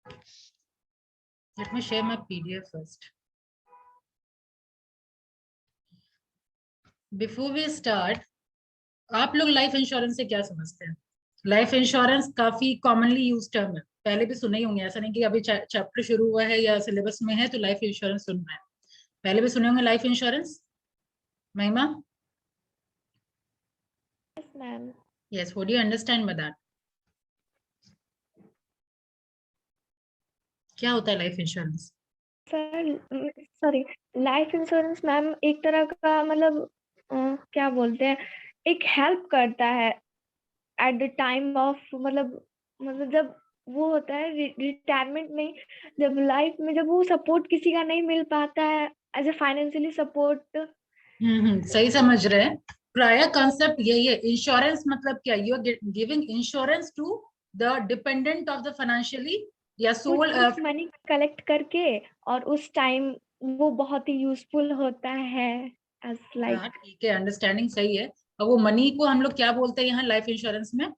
Let me share my PDF first. Before we start, आप लोग life insurance से क्या समझते हैं? लाइफ इंश्योरेंस काफी कॉमनली यूज टर्म है, पहले भी सुने ही होंगे, ऐसा नहीं कि अभी चैप्टर शुरू हुआ है या सिलेबस में है तो लाइफ इंश्योरेंस सुनना है, पहले भी सुने होंगे लाइफ इंश्योरेंस। महिमा? Yes, ma'am. Yes, what do you understand by that? क्या होता है life insurance? Sir sorry, life insurance ma'am एक तरह का मतलब क्या बोलते हैं, एक हेल्प करता है एट द टाइम ऑफ मतलब जब वो होता है रिटायरमेंट में, जब लाइफ में जब वो सपोर्ट किसी का नहीं मिल पाता है एज ए फाइनेंशियली सपोर्ट। सही समझ रहे हैं। प्रायर कॉन्सेप्ट यही है। इंश्योरेंस मतलब क्या? You are giving insurance to the dependent of the financially या सोल। कुछ मनी कलेक्ट करके, और उस टाइम वो बहुत ही यूजफुल होता है एज लाइक। ठीक है, अंडरस्टैंडिंग सही है। अब वो मनी को हम लोग क्या बोलते हैं यहाँ लाइफ इंश्योरेंस में?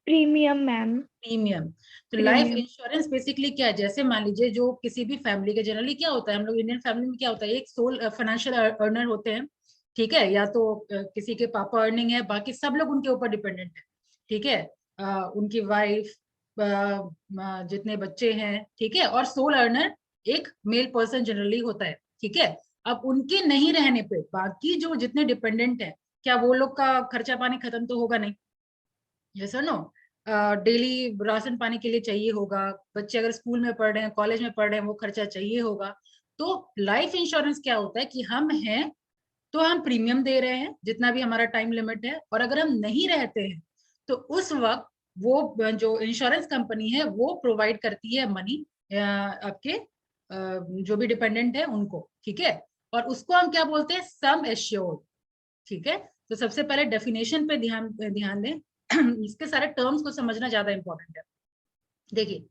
Premium ma'am. प्रीमियम। तो लाइफ प्रीमियम। इंश्योरेंस बेसिकली क्या है, जैसे मान लीजिए जो किसी भी फैमिली के, जनरली क्या होता है हम लोग इंडियन फैमिली में क्या होता है, एक सोल फाइनेंशियल अर्नर होते हैं, ठीक है, या तो किसी के पापा अर्निंग है, बाकी सब लोग उनके ऊपर डिपेंडेंट है, ठीक है, उनकी वाइफ, जितने बच्चे हैं, ठीक है, और सोल अर्नर एक मेल पर्सन जनरली होता है, ठीक है। अब उनके नहीं रहने पे बाकी जो जितने डिपेंडेंट है, क्या वो लोग का खर्चा पानी खत्म तो होगा नहीं? यस और नो? डेली राशन पानी के लिए चाहिए होगा, बच्चे अगर स्कूल में पढ़ रहे हैं, कॉलेज में पढ़ रहे हैं, वो खर्चा चाहिए होगा। तो लाइफ इंश्योरेंस क्या होता है कि हम हैं तो हम प्रीमियम दे रहे हैं जितना भी हमारा टाइम लिमिट है, और अगर हम नहीं रहते हैं तो उस वक्त वो जो इंश्योरेंस कंपनी है वो प्रोवाइड करती है मनी आपके जो भी डिपेंडेंट है उनको, ठीक है। और उसको हम क्या बोलते हैं? सम एश्योर्ड, ठीक है। तो सबसे पहले डेफिनेशन पे ध्यान ध्यान दें। इसके सारे टर्म्स को समझना ज्यादा इंपॉर्टेंट है। देखिए,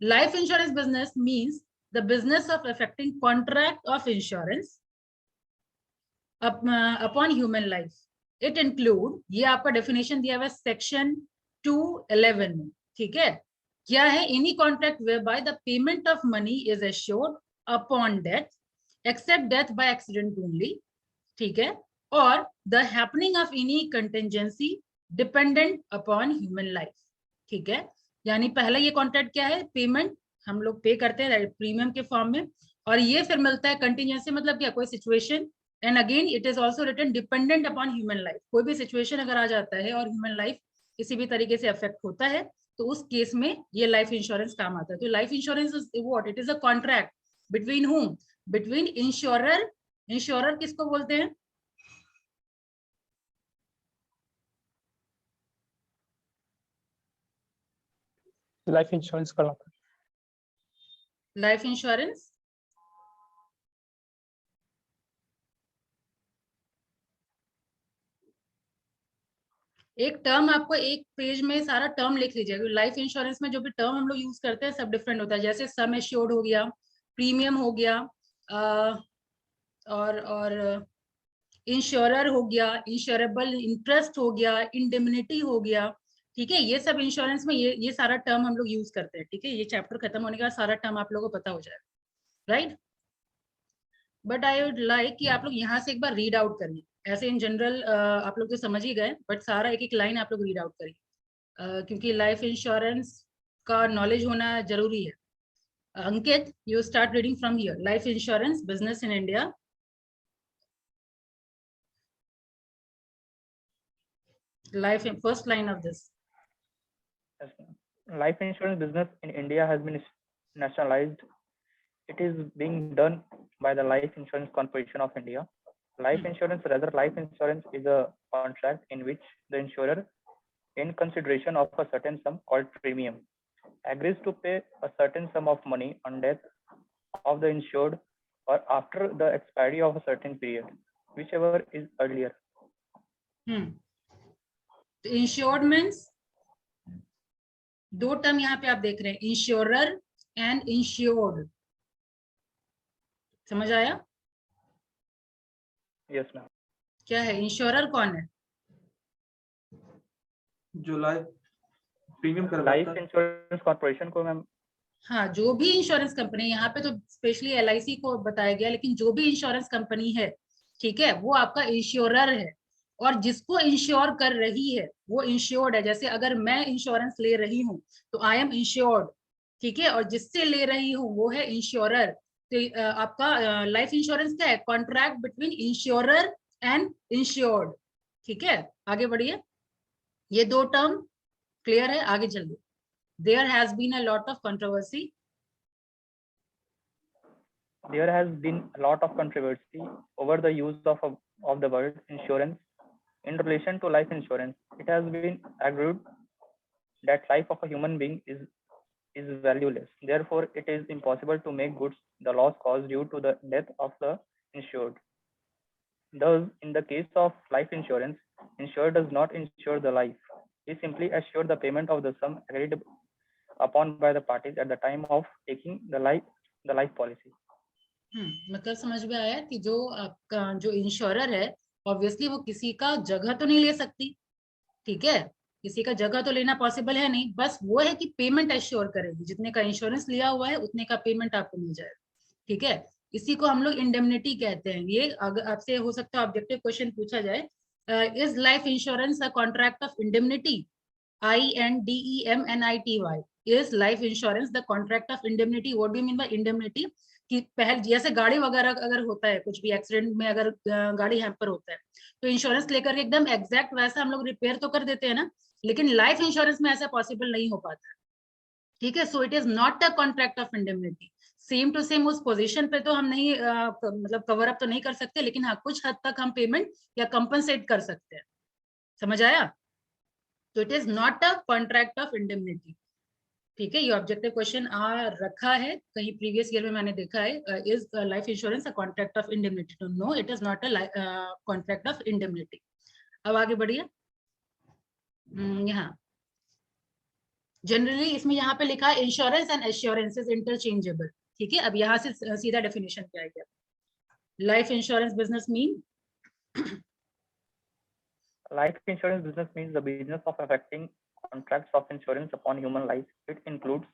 life insurance business means the business of effecting contract of insurance upon human life. It include, ये आपका डेफिनेशन दिया हुआ है सेक्शन 211 में, ठीक है। क्या है? Any contract whereby the payment of money is assured upon death except death by accident only, ठीक है, और the happening of any contingency dependent upon human life, ठीक है। यानी पहला ये कॉन्ट्रैक्ट क्या है? पेमेंट हम लोग पे करते हैं प्रीमियम के फॉर्म में, और ये फिर मिलता है कंटिजेंसी, मतलब क्या? कोई situation, and again it is also written dependent upon human life. कोई भी सिचुएशन अगर आ जाता है और ह्यूमन लाइफ किसी भी तरीके से अफेक्ट होता है तो उस केस में ये लाइफ इंश्योरेंस काम आता है। तो life insurance is what? It is a contract between whom? Between insurer. Insurer किसको बोलते हैं? लाइफ इंश्योरेंस कराता है। लाइफ इंश्योरेंस एक टर्म, आपको एक पेज में सारा टर्म लिख लीजिएगा। लाइफ इंश्योरेंस में जो भी टर्म हम लोग यूज करते हैं सब डिफरेंट होता है, जैसे सम एश्योर्ड हो गया, प्रीमियम हो गया, और इंश्योरर हो गया, इंश्योरेबल इंटरेस्ट हो गया, इंडेमनिटी हो गया, ठीक है। ये सब इंश्योरेंस में ये सारा टर्म हम लोग यूज करते हैं, ठीक है। ये चैप्टर खत्म होने के बाद सारा टर्म आप लोगों को पता हो जाएगा, right. But I would like कि आप लोग यहाँ से एक बार रीड आउट करिए। ऐसे इन जनरल आप लोग तो समझ ही गए, बट सारा एक एक लाइन आप लोग रीड आउट करिए, क्योंकि लाइफ इंश्योरेंस का नॉलेज होना जरूरी है। Ankit, you start reading from here, life insurance business in India. Life in first line of this. Life insurance business in India has been nationalized. It is being done by the Life Insurance Corporation of India. Life insurance, rather, life insurance is a contract in which the insurer, in consideration of a certain sum called premium, agrees to pay a certain sum of money on death of the insured or after the expiry of a certain period, whichever is earlier. Insured means दो term यहाँ पे आप देख रहे हैं, insurer and insured, समझ आया? Yes ma'am. क्या है इंश्योरर? कौन है? जो life premium life insurance corporation को मैम हाँ, जो भी इंश्योरेंस कंपनी, यहाँ पे तो स्पेशली LIC को बताया गया, लेकिन जो भी इंश्योरेंस कंपनी है, ठीक है, वो आपका इंश्योरर है, और जिसको इंश्योर कर रही है वो इंश्योर्ड है। जैसे अगर मैं इंश्योरेंस ले रही हूँ तो आई एम इंश्योर्ड, ठीक है, और जिससे ले रही हूँ वो है इंश्योरर। तो आपका लाइफ इंश्योरेंस क्या है? Contract between insurer and insured. ठीक है, आगे बढ़िए। ये दो टर्म क्लियर है? आगे चलिए। There has been a lot of controversy. There has been a lot of controversy over the use of the word insurance in relation to life insurance. It has been argued that life of a human being is valueless. Therefore, it is impossible to make good the loss caused due to the death of the insured. Thus, in the case of life insurance, insurer does not insure the life. He simply assures the payment of the sum agreed upon by the parties at the time of taking the life policy. मतलब समझ में आया कि जो आपका जो insurer है, obviously वो किसी का जगह तो नहीं ले सकती, ठीक है, किसी का जगह तो लेना पॉसिबल है नहीं, बस वो है कि पेमेंट एश्योर करेगी, जितने का इंश्योरेंस लिया हुआ है उतने का पेमेंट आपको मिल जाएगा, ठीक है। इसी को हम लोग इंडेमनिटी कहते हैं। ये अगर आपसे हो सकता है ऑब्जेक्टिव क्वेश्चन पूछा जाए, is life insurance a contract of indemnity? INDEMNITY, is life insurance the contract of indemnity? What do you mean by indemnity? कि पहले जैसे गाड़ी वगैरह अगर होता है, कुछ भी एक्सीडेंट में अगर गाड़ी हैम्पर होता है तो इंश्योरेंस लेकर एकदम एग्जैक्ट वैसा हम लोग रिपेयर तो कर देते हैं ना, लेकिन लाइफ इंश्योरेंस में ऐसा पॉसिबल नहीं हो पाता, ठीक है। So it is not a contract of indemnity. Same to same उस पोजीशन पे तो हम नहीं मतलब कवर अप तो नहीं कर सकते, लेकिन हाँ कुछ हद तक हम पेमेंट या कंपनसेट कर सकते हैं। समझ आया? तो it is not a contract of indemnity, ठीक है। ये ऑब्जेक्टिव क्वेश्चन आ रखा है कहीं प्रीवियस ईयर में, मैंने देखा है। Is life insurance a contract of indemnity? तो no, it is not a contract of indemnity. अब आगे बढ़िए। यहाँ जनरली इसमें यहाँ पे लिखा है insurance and assurance is interchangeable, ठीक है। अब यहाँ से सीधा डेफिनेशन क्या है, क्या life insurance business mean? Life insurance business means the business of effecting contracts of insurance upon human life. It includes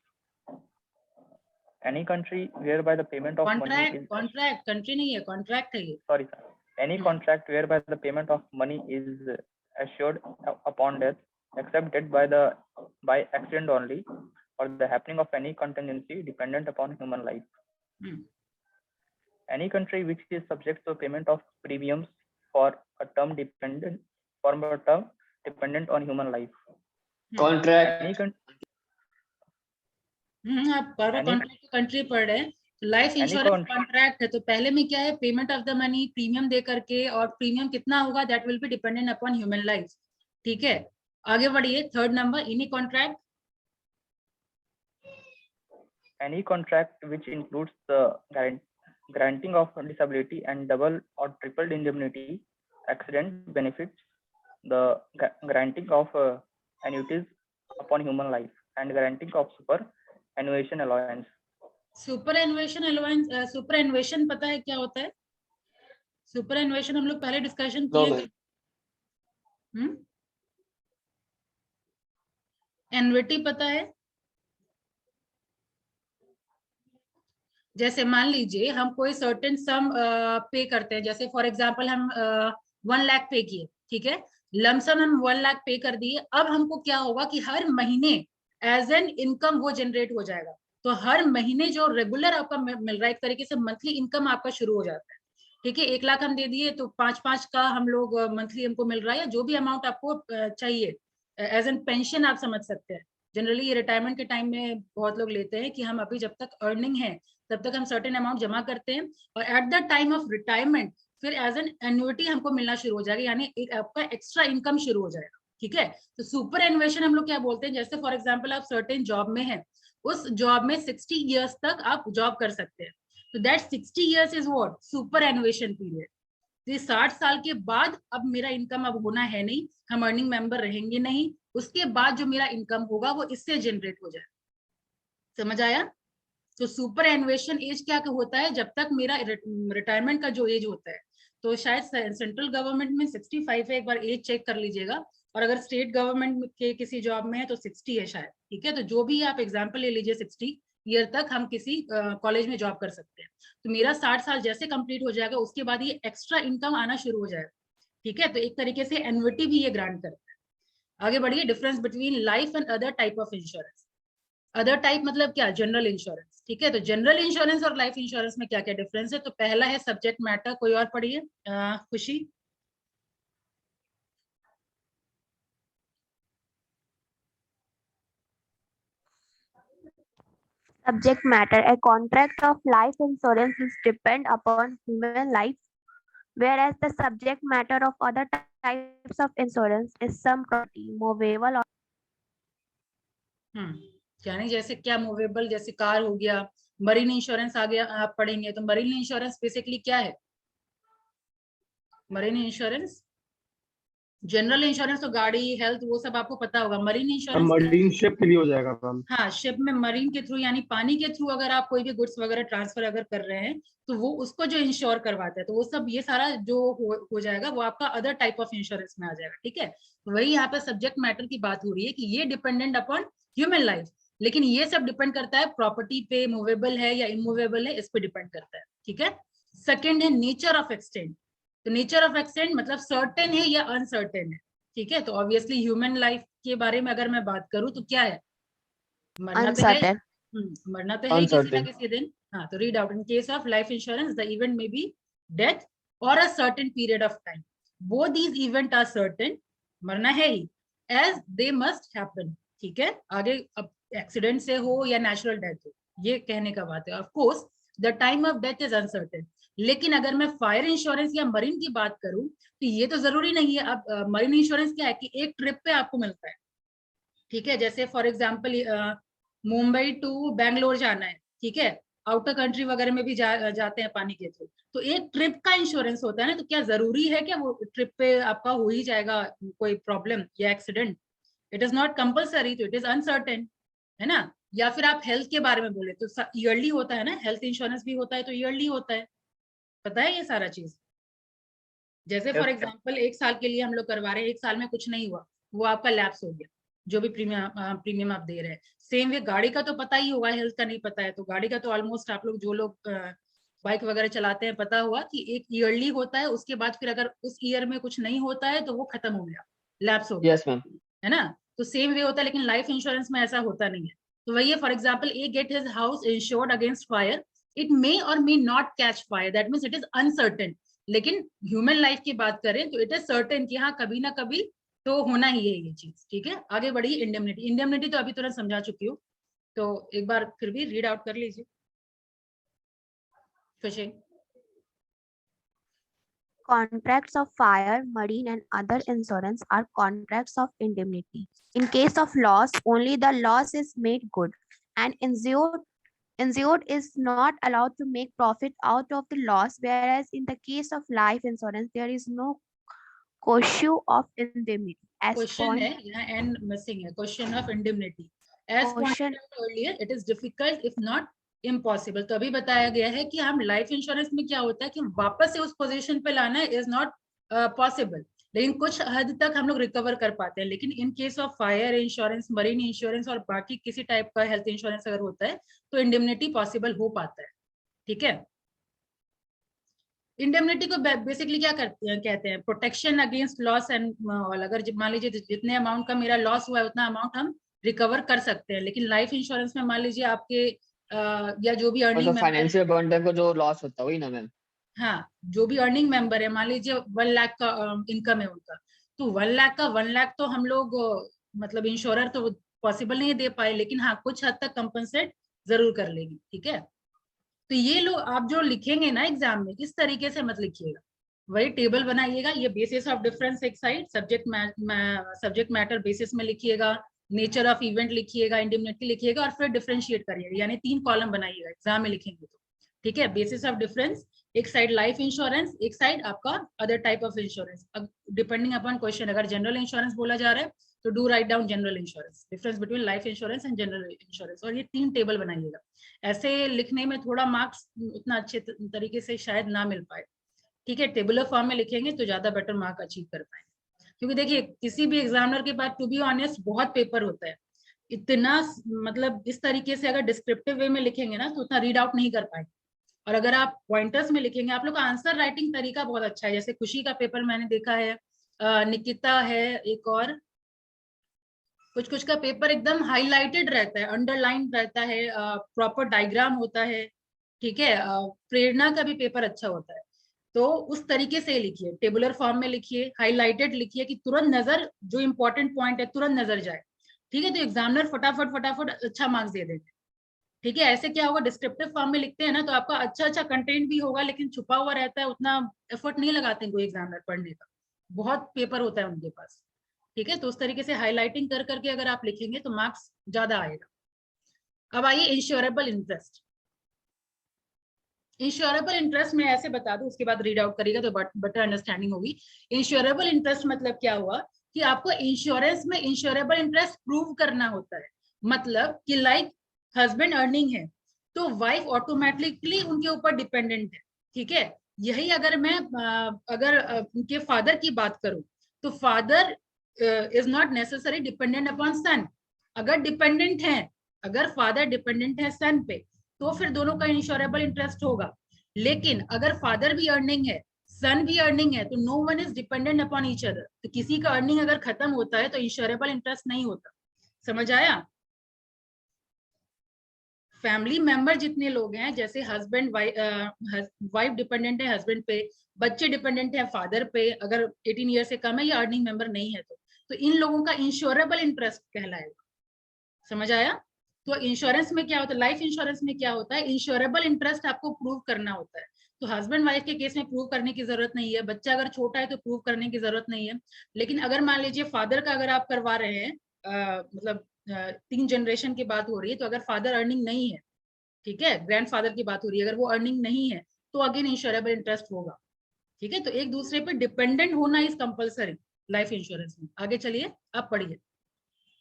any country whereby the payment of money is contract country नहीं है, contract है ये। sorry sir, any contract whereby the payment of money is assured upon death, except death by accident only, or the happening of any contingency dependent upon human life. Any country which is subject to payment of premiums for a term dependent on human life. Contract. आप contract country पढ़ रहे हैं। Life insurance contract है तो पहले में क्या है? Payment of the money, premium दे करके, और प्रीमियम कितना होगा that will be dependent upon human life, ठीक है। आगे बढ़िए, third number, any contract. Any contract which includes the granting of disability and double or triple indemnity, accident benefits, the granting of annuities upon human life, and granting of superannuation allowance. Superannuation allowance, superannuation पता है क्या होता है? Superannuation हम लोग पहले discussion किए थे। एन्युटी पता है? जैसे मान लीजिए हम कोई सर्टेन सम पे करते हैं, जैसे फॉर एग्जांपल हम 1 लाख पे किए, ठीक है, लमसम हम 1 लाख पे कर दिए। अब हमको क्या होगा कि हर महीने एज एन इनकम वो जनरेट हो जाएगा, तो हर महीने जो रेगुलर आपका मिल रहा है, एक तरीके से मंथली इनकम आपका शुरू हो जाता है, ठीक है। 1 लाख हम दे दिए तो 5-5 का हम लोग मंथली हमको मिल रहा है, या जो भी अमाउंट आपको चाहिए एज एन पेंशन आप समझ सकते हैं। जनरली ये रिटायरमेंट के टाइम में बहुत लोग लेते हैं कि हम अभी जब तक अर्निंग है तब तक हम सर्टेन अमाउंट जमा करते हैं, और at the time of retirement फिर एज एन एन्युटी हमको मिलना शुरू हो जाएगा, यानी एक आपका एक्स्ट्रा इनकम शुरू हो जाएगा, ठीक है। तो सुपर एनुएशन हम लोग क्या बोलते हैं? जैसे फॉर एग्जांपल आप सर्टेन जॉब में हैं, उस जॉब में 60 इयर्स तक आप जॉब कर सकते हैं, तो that 60 years is what? Superannuation period. तो 60 साल के बाद अब मेरा इनकम अब होना है नहीं, हम अर्निंग मेंबर रहेंगे नहीं, उसके बाद जो मेरा इनकम होगा वो इससे जनरेट हो जाए। समझ आया? तो सुपर एनुएशन एज क्या होता है? जब तक मेरा रिटायरमेंट का जो एज होता है, तो शायद सेंट्रल गवर्नमेंट में 65 है, एक बार एज चेक कर लीजिएगा, और अगर स्टेट गवर्नमेंट के किसी जॉब में है तो 60 है शायद, ठीक है। तो जो भी आप एग्जांपल ले लीजिए 60, ईयर तक हम किसी कॉलेज में जॉब कर सकते हैं। तो मेरा 60 साल जैसे कंप्लीट हो जाएगा उसके बाद ये एक्स्ट्रा इनकम आना शुरू हो जाएगा, ठीक है। तो एक तरीके से एन्युटी भी ये ग्रांट करता है। आगे बढ़िए, difference between life and other type of insurance. Other type मतलब क्या, जनरल इंश्योरेंस, ठीक है। तो जनरल इंश्योरेंस और लाइफ इंश्योरेंस में क्या क्या डिफरेंस है? तो पहला है सब्जेक्ट मैटर, कोई और पढ़िए, खुशी। Subject matter: a contract of life insurance is depend upon human life, whereas the subject matter of other types of insurance is some property, movable or यानी जैसे क्या, मूवेबल, जैसे कार हो गया। मरीन इंश्योरेंस आ गया, आप पढ़ेंगे। तो मरीन इंश्योरेंस बेसिकली क्या है? मरीन इंश्योरेंस, जनरल इंश्योरेंस तो गाड़ी, हेल्थ, वो सब आपको पता होगा। मरीन इंश्योरेंस मरीन शिप के लिए हो जाएगा मैम। हाँ, शिप में मरीन के थ्रू यानी पानी के थ्रू अगर आप कोई भी गुड्स वगैरह ट्रांसफर अगर कर रहे हैं तो वो उसको जो इंश्योर करवाता है, तो वो सब ये सारा जो हो जाएगा वो आपका अदर टाइप ऑफ इंश्योरेंस में आ जाएगा, ठीक है। तो वही यहाँ पे सब्जेक्ट मैटर की बात हो रही है कि ये डिपेंडेंट अपॉन ह्यूमन लाइफ, लेकिन ये सब डिपेंड करता है प्रॉपर्टी पे, मूवेबल है या इमूवेबल है, इस पे डिपेंड करता है, ठीक है। सेकेंड है नेचर ऑफ एक्सटेंट। तो नेचर ऑफ एक्सटेंट मतलब सर्टेन है या अनसर्टेन है, ठीक है। तो ऑब्वियसली ह्यूमन लाइफ के बारे में अगर मैं बात करूं तो क्या है, मरना तो है, uncertain. मरना तो है ही किसी ना Uncertain. किसी दिन। हाँ, तो read out, in case of life insurance the event may be death और a certain period of time, both these event are certain, मरना है ही, एज दे मस्ट हैपन, ठीक है। आगे अब एक्सीडेंट से हो या नेचुरल डेथ हो, ये कहने का बात है। Of course the time of death is uncertain, लेकिन अगर मैं फायर इंश्योरेंस या मरीन की बात करूं तो ये तो जरूरी नहीं है। अब मरीन इंश्योरेंस क्या है कि एक ट्रिप पे आपको मिलता है, ठीक है। जैसे for example Mumbai to Bangalore जाना है, ठीक है, आउटर कंट्री वगैरह में भी जाते हैं पानी के थ्रू, तो एक ट्रिप का इंश्योरेंस होता है ना। तो क्या जरूरी है क्या वो ट्रिप पे आपका हो ही जाएगा कोई प्रॉब्लम या accident? It is not compulsory, तो इट इज अनसर्टेन, है ना। या फिर आप हेल्थ के बारे में बोले तो ईयरली होता है ना, हेल्थ इंश्योरेंस भी होता है तो ईयरली होता है, पता है ये सारा चीज। जैसे फॉर एग्जाम्पल 1 साल के लिए हम लोग करवा रहे हैं, 1 साल में कुछ नहीं हुआ, वो आपका लैप्स हो गया, जो भी प्रीमियम आप दे रहे हैं। सेम वे गाड़ी का तो पता ही होगा, हेल्थ का नहीं पता है। तो गाड़ी का तो ऑलमोस्ट आप लोग जो लोग बाइक वगैरह चलाते हैं पता हुआ कि एक ईयरली होता है, उसके बाद फिर अगर उस ईयर में कुछ नहीं होता है तो वो खत्म हो गया, लैप्स हो गया, Yes, ma'am. है ना। तो सेम वे होता है, लेकिन लाइफ इंश्योरेंस में ऐसा होता नहीं है। तो वही है, for example a get his house insured against fire, it may or may not catch fire, that means it is uncertain. लेकिन ह्यूमन लाइफ की बात करें तो इट इज सर्टेन कि हाँ कभी ना कभी तो होना ही है ये चीज, ठीक है। आगे बढ़िए, इंडेमनिटी। इंडेमनिटी तो अभी तुरंत समझा चुकी हूँ, तो एक बार फिर भी रीड आउट कर लीजिए खुशी। Contracts of fire, marine, and other insurance are contracts of indemnity. In case of loss, only the loss is made good, and insured is not allowed to make profit out of the loss, whereas in the case of life insurance, there is no issue of indemnity. As question है यहाँ, and missing है, question of indemnity. As Question- earlier it is difficult if not impossible. तो अभी बताया गया है कि हम लाइफ इंश्योरेंस में क्या होता है कि वापस से उस पोजीशन पे लाना इज नॉट पॉसिबल, लेकिन कुछ हद तक हम लोग रिकवर कर पाते हैं। लेकिन इन case of fire insurance, marine insurance और बाकी किसी टाइप का हेल्थ इंश्योरेंस अगर होता है तो इंडेमनिटी पॉसिबल हो पाता है, ठीक है। इंडेमनिटी को बेसिकली क्या कहते हैं, protection against loss and all. अगर मान लीजिए जितने अमाउंट का मेरा लॉस हुआ है उतना अमाउंट हम रिकवर कर सकते हैं। लेकिन लाइफ इंश्योरेंस में मान लीजिए आपके या जो भी अर्निंग मतलब फाइनेंशियल बर्डन को जो लॉस होता है वही ना मैम। हाँ, जो भी अर्निंग मेंबर है, मान लीजिए 1 लाख का इनकम है उनका, तो 1 लाख का 1 लाख तो हम लोग मतलब इंश्योरर तो पॉसिबल नहीं दे पाए, लेकिन हाँ कुछ हद तक कंपनसेट जरूर कर लेगी, ठीक है। तो ये लो, आप जो लिखेंगे ना एग्जाम में इस तरीके से मत लिखिएगा, वही टेबल बनाइएगा। ये बेसिस ऑफ डिफरेंस एक साइड, सब्जेक्ट मैटर बेसिस में लिखिएगा, नेचर ऑफ इवेंट लिखिएगा, इंडेमनिटी लिखिएगा और फिर डिफरेंशिएट करिएगा, यानी 3 कॉलम बनाइएगा एग्जाम में लिखेंगे तो, ठीक है। बेसिस ऑफ डिफरेंस एक साइड लाइफ इंश्योरेंस, एक साइड आपका other type of insurance, depending upon question. अगर जनरल इंश्योरेंस बोला जा रहा है तो do write down general insurance, difference between life insurance and general insurance, और ये 3 टेबल बनाइएगा। ऐसे लिखने में थोड़ा मार्क्स उतना अच्छे तरीके से शायद ना मिल पाए, ठीक है। टेबुलर फॉर्म में लिखेंगे तो ज्यादा बेटर मार्क अचीव कर पाएंगे। क्योंकि देखिए किसी भी एग्जामिनर के पास टू बी ऑनेस्ट बहुत पेपर होता है, इतना मतलब इस तरीके से अगर डिस्क्रिप्टिव वे में लिखेंगे ना तो उतना रीड आउट नहीं कर पाएंगे। और अगर आप पॉइंटर्स में लिखेंगे, आप लोग का आंसर राइटिंग तरीका बहुत अच्छा है। जैसे खुशी का पेपर मैंने देखा है, निकिता है, एक और कुछ का पेपर एकदम हाईलाइटेड रहता है, अंडरलाइन रहता है, प्रॉपर डायग्राम होता है, ठीक है। प्रेरणा का भी पेपर अच्छा होता है। तो उस तरीके से लिखिए, टेबुलर फॉर्म में लिखिए, हाईलाइटेड लिखिए कि तुरंत नजर, जो इंपॉर्टेंट पॉइंट है तुरंत नजर जाए, ठीक है। तो एग्जामिनर फटाफट फटाफट अच्छा मार्क्स दे देंगे, ठीक है। ऐसे क्या होगा, डिस्क्रिप्टिव फॉर्म में लिखते हैं ना तो आपका अच्छा कंटेंट भी होगा लेकिन छुपा हुआ रहता है, उतना एफर्ट नहीं लगाते हैं कोई एग्जामिनर पढ़ने का, बहुत पेपर होता है उनके पास, ठीक है। तो उस तरीके से हाईलाइटिंग कर करके अगर आप लिखेंगे तो मार्क्स ज्यादा आएगा। अब आइए इंश्योरेबल इंटरेस्ट। इंश्योरेबल इंटरेस्ट में ऐसे बता दूं, उसके बाद रीड आउट करिएगा तो बेटर अंडरस्टैंडिंग होगी। इंश्योरेबल इंटरेस्ट मतलब क्या हुआ कि आपको इंश्योरेंस में इंश्योरेबल इंटरेस्ट प्रूव करना होता है। मतलब कि लाइक हस्बैंड अर्निंग है तो वाइफ ऑटोमेटिकली उनके ऊपर डिपेंडेंट है, ठीक है। यही अगर मैं अगर उनके फादर की बात करूं तो father is not necessary dependent upon son. अगर डिपेंडेंट है, अगर फादर डिपेंडेंट है सन पे तो फिर दोनों का इंश्योरेबल इंटरेस्ट होगा। लेकिन अगर फादर भी अर्निंग है, सन भी अर्निंग है, तो no one is dependent upon each other. तो किसी का अर्निंग अगर खत्म होता है तो इंश्योरेबल इंटरेस्ट नहीं होता। समझ आया? फैमिली मेंबर जितने लोग हैं, जैसे हस्बैंड वाइफ डिपेंडेंट है हस्बैंड पे, बच्चे डिपेंडेंट है फादर पे, अगर 18 ईयर से कम है या अर्निंग मेंबर नहीं है तो इन लोगों का इंश्योरेबल इंटरेस्ट कहलाएगा। समझ आया? तो इंश्योरेंस में क्या होता है, लाइफ इंश्योरेंस में क्या होता है, इंश्योरेबल इंटरेस्ट आपको प्रूव करना होता है। तो हस्बैंड वाइफ के केस में प्रूव करने की जरूरत नहीं है, बच्चा अगर छोटा है तो प्रूव करने की जरूरत नहीं है। लेकिन अगर मान लीजिए फादर का अगर आप करवा रहे हैं, मतलब 3 जनरेशन की बात हो रही है, तो अगर फादर अर्निंग नहीं है, ठीक है, ग्रैंडफादर की बात हो रही है, अगर वो अर्निंग नहीं है तो अगेन इंश्योरेबल इंटरेस्ट होगा, ठीक है। तो एक दूसरे पे डिपेंडेंट होना इज कंपलसरी लाइफ इंश्योरेंस में। आगे चलिए, आप पढ़िए,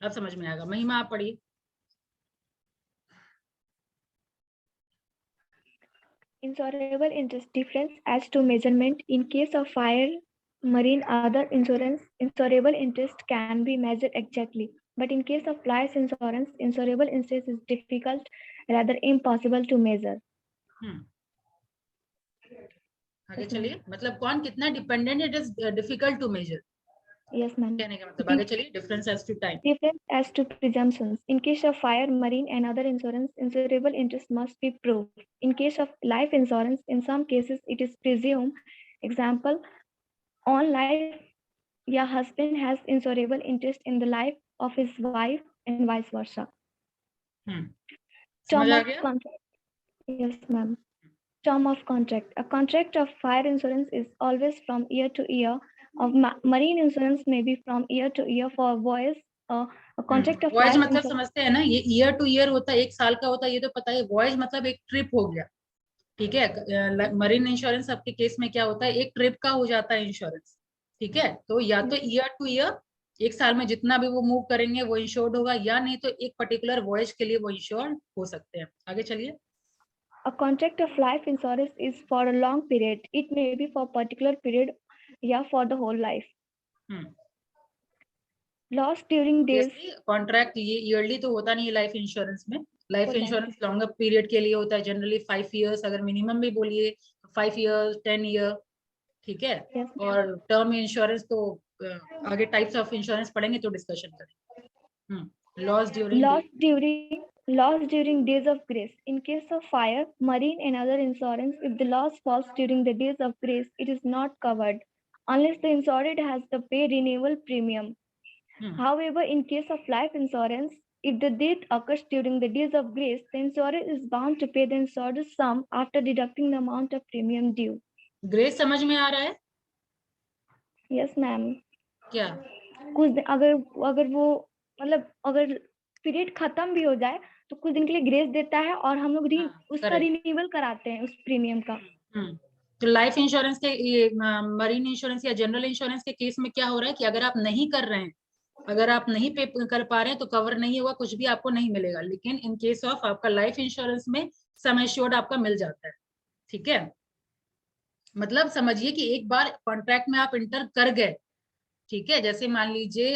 आप समझ में आएगा। महिमा आप पढ़िए। Insurable interest difference as to measurement. In case of fire, marine, other insurance, insurable interest can be measured exactly. But in case of life insurance, insurable interest is difficult, rather impossible to measure. आगे चलिए, मतलब कौन कितना dependent, it is difficult to measure. Yes, ma'am. कहने का मतलब, आगे चलिए, difference as to time. Difference as to presumptions. In case of fire, marine, and other insurance, insurable interest must be proved. In case of life insurance, in some cases it is presumed. Example, on life, your husband has insurable interest in the life of his wife and vice versa. समझ आ Term of गया? contract. Yes, ma'am. Term of contract. A contract of fire insurance is always from year to year. Of marine insurance may be from year to year. For voyage, a contract of voyage life मतलब insurance. समझते हैं ना, ये year two year होता है, 1 साल का होता है, ये तो पता है। वॉयज मतलब एक ट्रिप हो गया, ठीक है। मरीन इंश्योरेंस आपके केस में क्या होता है, एक ट्रिप का हो जाता है इंश्योरेंस, ठीक है। तो या तो ईयर टू ईयर, 1 साल में जितना भी वो मूव करेंगे वो इंश्योर्ड होगा, या नहीं तो एक पर्टिकुलर वॉयज के लिए वो इंश्योर्ड हो सकते हैं। आगे चलिए। A contract of life insurance is for a long period. It may be for a particular period, yeah, for the whole life. Loss during days. Contract ये ईयरली तो होता नहीं है लाइफ इंश्योरेंस में। लाइफ इंश्योरेंस लॉन्गर पीरियड के लिए होता है, जनरली 5 इयर्स, अगर मिनिमम भी बोलिए 5 इयर्स, 10 ईयर, ठीक है। और टर्म इंश्योरेंस तो आगे टाइप्स ऑफ इंश्योरेंस पढ़ेंगे तो डिस्कशन करेंगे। Loss during days of grace. In case of fire, marine, and other insurance, if the loss falls during the days of grace, it is not covered unless the insured has to pay renewal premium. However, in case of life insurance, if the death occurs during the days of grace, the insurer is bound to pay the insured sum after deducting the amount of premium due. Grace समझ में आ रहा है? Yes, ma'am. क्या? कुछ अगर वो मतलब अगर पीरियड खत्म भी हो जाए तो कुछ दिन के लिए ग्रेस देता है और हम लोग उसका रिन्यूअल कराते हैं उस प्रीमियम का। तो लाइफ इंश्योरेंस के, ये मरीन इंश्योरेंस या जनरल इंश्योरेंस के केस में क्या हो रहा है कि अगर आप नहीं कर रहे हैं, अगर आप नहीं पे कर पा रहे हैं तो कवर नहीं होगा, कुछ भी आपको नहीं मिलेगा। लेकिन इन केस ऑफ आपका लाइफ इंश्योरेंस में सम एश्योर्ड आपका मिल जाता है, ठीक है। मतलब समझिए कि एक बार कॉन्ट्रैक्ट में आप इंटर कर गए ठीक है, जैसे मान लीजिए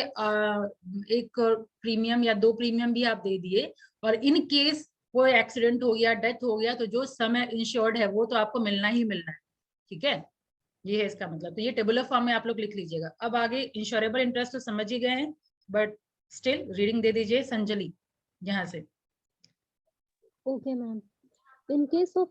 एक प्रीमियम या 2 प्रीमियम भी आप दे दिए, और इन केस कोई एक्सीडेंट हो गया, डेथ हो गया, तो जो सम इंश्योर्ड है वो तो आपको मिलना ही मिलना है। ठीक है, ये है इसका मतलब। तो ये टेबुलर फॉर्म में आप लोग लिख लीजिएगा। अब आगे इंश्योरेबल इंटरेस्ट तो समझ ही गए हैं, बट स्टिल रीडिंग दे दीजिए संजलि यहाँ से। Okay, ma'am. In case of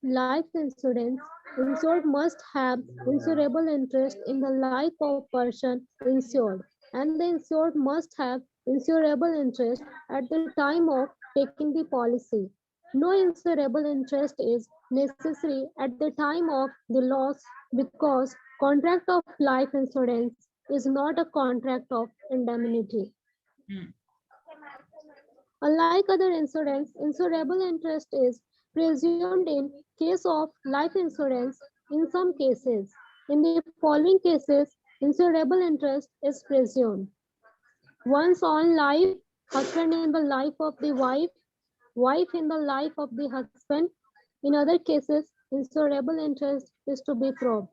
life insurance, insured must have insurable interest in the life of person insured, and the insured must have insurable interest at the time of taking the policy. No insurable interest is necessary at the time of the loss because contract of life insurance is not a contract of indemnity. Unlike other insurance, insurable interest is presumed in case of life insurance in some cases. In the following cases, insurable interest is presumed. Once on life, husband in the life of the wife, wife in the life of the husband. In other cases, insurable interest is to be proved.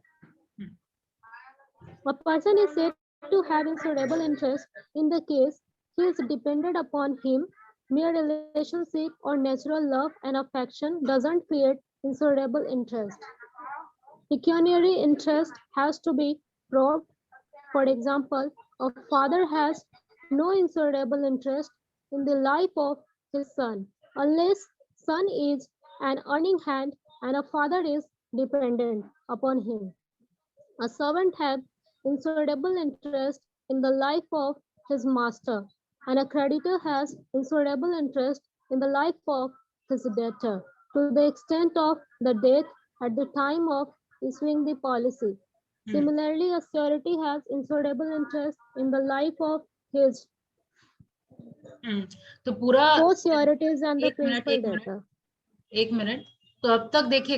A person is said to have insurable interest in the case he is dependent upon him. Mere relationship or natural love and affection doesn't create insurable interest. Pecuniary interest has to be proved. For example, a father has no insurable interest in the life of his son unless son is an earning hand and a father is dependent upon him. A servant has insurable interest in the life of his master, and a creditor has insurable interest in the life of his debtor to the extent of the death at the time of issuing the policy. Similarly, a surety has insurable interest in the life of his तो पूरा co-sureties and the एक minute principal debtor. एक minute. तो अब तक देखिए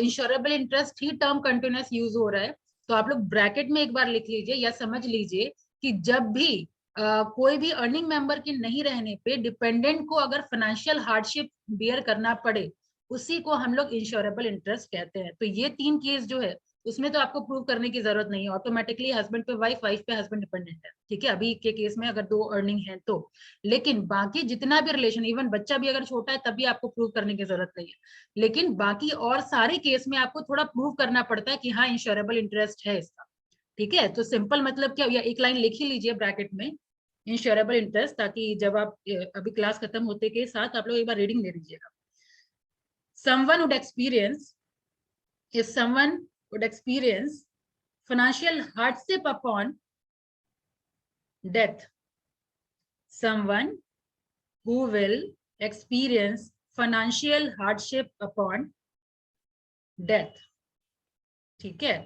insurable interest ही term continuous use हो रहा है, तो आप लोग ब्रैकेट में एक बार लिख लीजिए या समझ लीजिए कि जब भी कोई भी अर्निंग मेंबर के नहीं रहने पे डिपेंडेंट को अगर फाइनेंशियल हार्डशिप बियर करना पड़े, उसी को हम लोग इंश्योरेबल इंटरेस्ट कहते हैं। तो ये 3 केस जो है उसमें तो आपको प्रूव करने की जरूरत नहीं है, ऑटोमेटिकली हस्बैंड पे वाइफ, वाइफ पे हस्बैंड डिपेंडेंट है। ठीक है, अभी के केस में अगर 2 अर्निंग है तो। लेकिन बाकी जितना भी रिलेशन, इवन बच्चा भी अगर छोटा है तब भी आपको प्रूव करने की जरूरत नहीं है। लेकिन बाकी और सारे केस में आपको थोड़ा प्रूव करना पड़ता है कि हाँ इंश्योरेबल इंटरेस्ट है इसका। ठीक है, तो सिंपल मतलब क्या, या एक लाइन लिख ही लीजिए ब्रैकेट में इंश्योरेबल इंटरेस्ट, ताकि जब आप अभी क्लास खत्म होते के साथ आप लोग एक बार रीडिंग दे दीजिएगा। Someone would experience, if someone would experience financial hardship upon death, someone who will experience financial hardship upon death, ठीक है,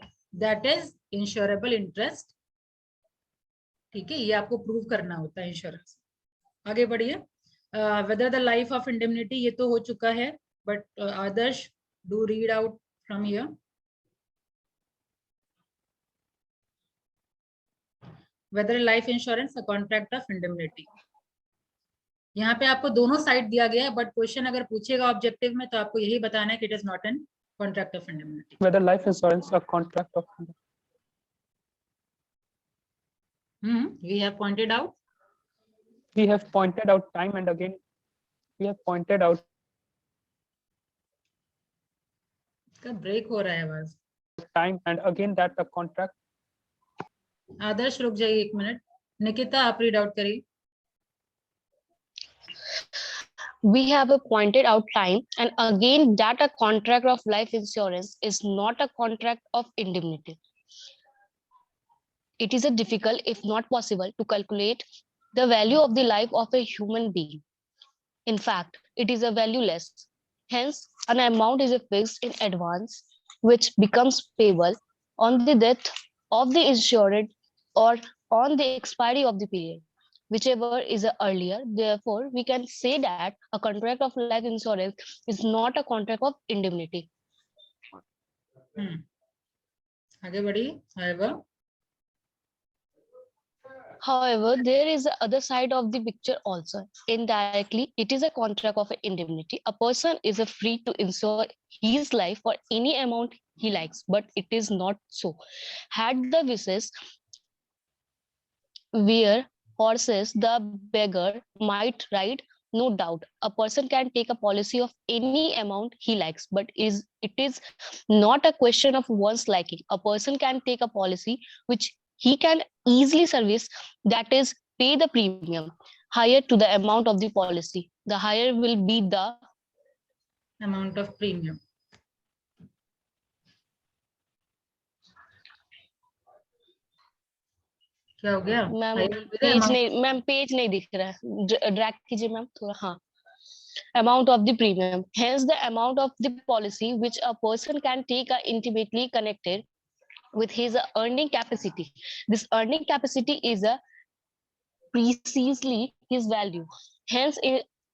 that is insurable interest। ठीक है, ये आपको प्रूव करना होता है इंश्योरेंस। आगे बढ़िए। Whether the life of indemnity, ये तो हो चुका है, but Adarsh do read out from here. Whether life insurance a contract of indemnity. यहाँ पे आपको दोनों साइड दिया गया है, बट क्वेश्चन अगर पूछेगा ऑब्जेक्टिव में तो आपको यही बताना है कि it is not an contract of indemnity. Whether life insurance a contract of We have pointed out time and again we have pointed out का ब्रेक हो रहा है आवाज। time and again that a contract आदर्श रुक जाइए 1 minute. Nikita आप read out करिए। We have pointed out time and again that a contract of life insurance is not a contract of indemnity. It is a difficult, if not possible, to calculate the value of the life of a human being. In fact, it is a valueless. Hence, an amount is fixed in advance, which becomes payable on the death of the insured or on the expiry of the period, whichever is earlier. Therefore, we can say that a contract of life insurance is not a contract of indemnity. आगे बढ़िए। However, there is the other side of the picture also. Indirectly, it is a contract of indemnity. A person is free to insure his life for any amount he likes, but it is not so. Had the wishes where horses the beggar might ride. No doubt, a person can take a policy of any amount he likes, but it is not a question of one's liking. A person can take a policy which he can easily service, that is, pay the premium higher to the amount of the policy. The higher will be the amount of premium. क्या हो गया? Ma'am Higher will be the page amount. नहीं, ma'am page नहीं दिख रहा है, drag कीजिए ma'am थोड़ा. हाँ, amount of the premium, hence the amount of the policy which a person can take are intimately connected with his earning capacity. This earning capacity is a precisely his value.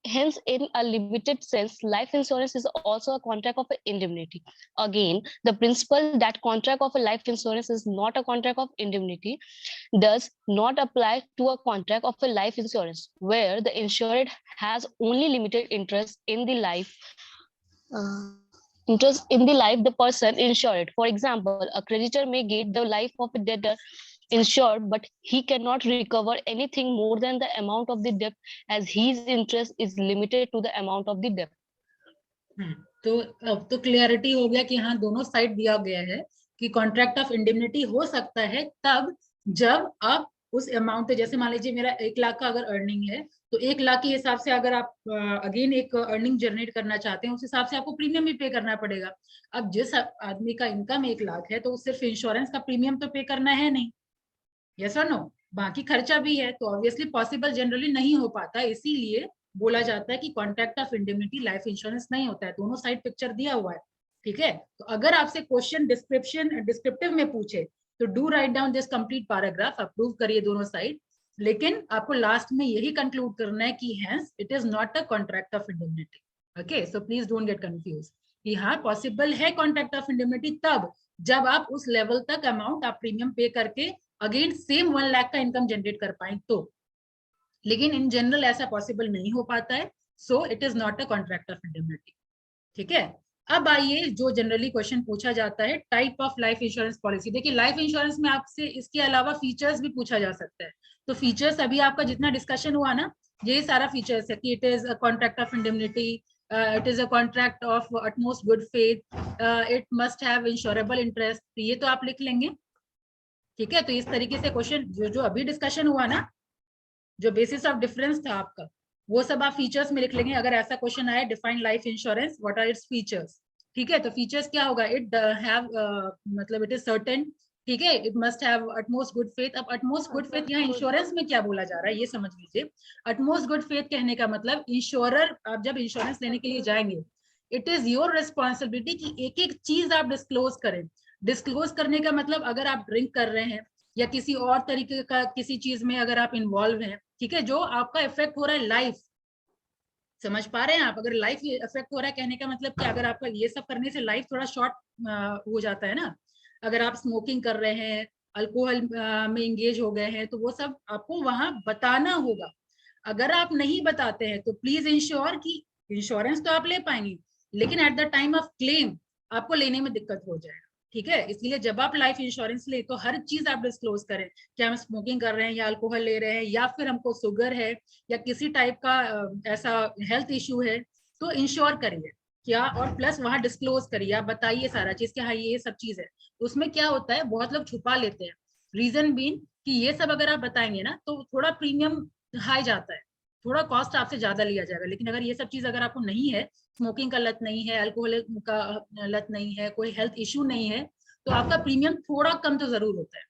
Hence, in a limited sense, life insurance is also a contract of indemnity. Again, the principle that contract of a life insurance is not a contract of indemnity does not apply to a contract of a life insurance, where the insured has only limited interest in the life. Interest in the life the person insured. For example, a creditor may get the life of a debtor insured, but he cannot recover anything more than the amount of the debt, as his interest is limited to the amount of the debt. तो अब तो clarity हो गया कि हाँ दोनों side दिया गया है कि कॉन्ट्रैक्ट ऑफ इंडेमनिटी हो सकता है तब जब आप उस अमाउंट, जैसे मान लीजिए मेरा 1 लाख का अगर अर्निंग है तो 1 लाख के हिसाब से अगर आप अगेन एक अर्निंग जनरेट करना चाहते हैं उस हिसाब से आपको प्रीमियम भी पे करना पड़ेगा। अब जिस आदमी का इनकम 1 लाख है तो सिर्फ इंश्योरेंस का प्रीमियम तो पे करना है नहीं, यस और नो, बाकी खर्चा भी है, तो ऑब्वियसली पॉसिबल जनरली नहीं हो पाता। इसीलिए बोला जाता है कि contract of indemnity life insurance नहीं होता है। दोनों साइड पिक्चर दिया हुआ है, ठीक है। तो अगर आपसे क्वेश्चन डिस्क्रिप्टिव में पूछे तो do write down this complete paragraph, approve करिए दोनों साइड, लेकिन आपको लास्ट में यही कंक्लूड करना है कि hence it is not a contract of indemnity. Okay, so please don't get confuse कि हाँ पॉसिबल है कॉन्ट्रैक्ट ऑफ इंडेमनिटी तब जब आप उस लेवल तक अमाउंट आप प्रीमियम पे करके अगेन सेम 1 लाख का इनकम जनरेट कर पाए तो, लेकिन इन जनरल ऐसा पॉसिबल नहीं हो पाता है, so it is not a contract of indemnity. ठीक है, अब आइए जो जनरली क्वेश्चन पूछा जाता है, type of life insurance policy. देखिए लाइफ इंश्योरेंस में आपसे इसके अलावा फीचर्स भी पूछा जा सकता है, तो फीचर्स अभी आपका जितना डिस्कशन हुआ ना ये सारा फीचर्स है कि it is a contract of indemnity, it is a contract of utmost good faith, it must have insurable interest, ये तो आप लिख लेंगे। ठीक है, तो इस तरीके से क्वेश्चन जो अभी डिस्कशन हुआ ना, जो बेसिस ऑफ डिफरेंस था आपका, वो सब आप फीचर्स में लिख लेंगे। अगर ऐसा क्वेश्चन आया define life insurance, what are its features, ठीक है, तो फीचर्स क्या होगा, इट हैव मतलब इट इज सर्टेन, ठीक है, it must have utmost good faith. अब अटमोस्ट गुड फेथ यहाँ इंश्योरेंस में क्या बोला जा रहा है ये समझ लीजिए। अटमोस्ट गुड फेथ कहने का मतलब इंश्योरर, आप जब इंश्योरेंस लेने के लिए जाएंगे इट इज योर रिस्पॉन्सिबिलिटी कि एक एक चीज आप डिस्क्लोज करें। डिस्क्लोज करने का मतलब अगर आप ड्रिंक कर रहे हैं या किसी और तरीके का किसी चीज में अगर आप इन्वॉल्व हैं, ठीक है, जो आपका इफेक्ट हो रहा है लाइफ, समझ पा रहे हैं आप, अगर लाइफ इफेक्ट हो रहा है कहने का मतलब कि अगर आपका ये सब करने से लाइफ थोड़ा शॉर्ट हो जाता है ना, अगर आप स्मोकिंग कर रहे हैं, अल्कोहल में इंगेज हो गए हैं, तो वो सब आपको वहां बताना होगा। अगर आप नहीं बताते हैं तो प्लीज इंश्योर कि इंश्योरेंस तो आप ले पाएंगे लेकिन at the time of claim आपको लेने में दिक्कत हो जाएगा। ठीक है, इसलिए जब आप लाइफ इंश्योरेंस ले तो हर चीज आप डिस्क्लोज करें, क्या हम स्मोकिंग कर रहे हैं या अल्कोहल ले रहे हैं या फिर हमको शुगर है या किसी टाइप का ऐसा हेल्थ इश्यू है, तो इंश्योर करिए क्या, और प्लस वहां डिस्क्लोज करिए, आप बताइए सारा चीज कि हाँ ये सब चीज है। तो उसमें क्या होता है बहुत लोग छुपा लेते हैं, रीजन बीइंग कि ये सब अगर आप बताएंगे ना तो थोड़ा प्रीमियम हाई जाता है, थोड़ा कॉस्ट आपसे ज्यादा लिया जाएगा। लेकिन अगर ये सब चीज अगर आपको नहीं है, स्मोकिंग का लत नहीं है, अल्कोहल का लत नहीं है, कोई हेल्थ इश्यू नहीं है, तो आपका प्रीमियम थोड़ा कम तो जरूर होता है।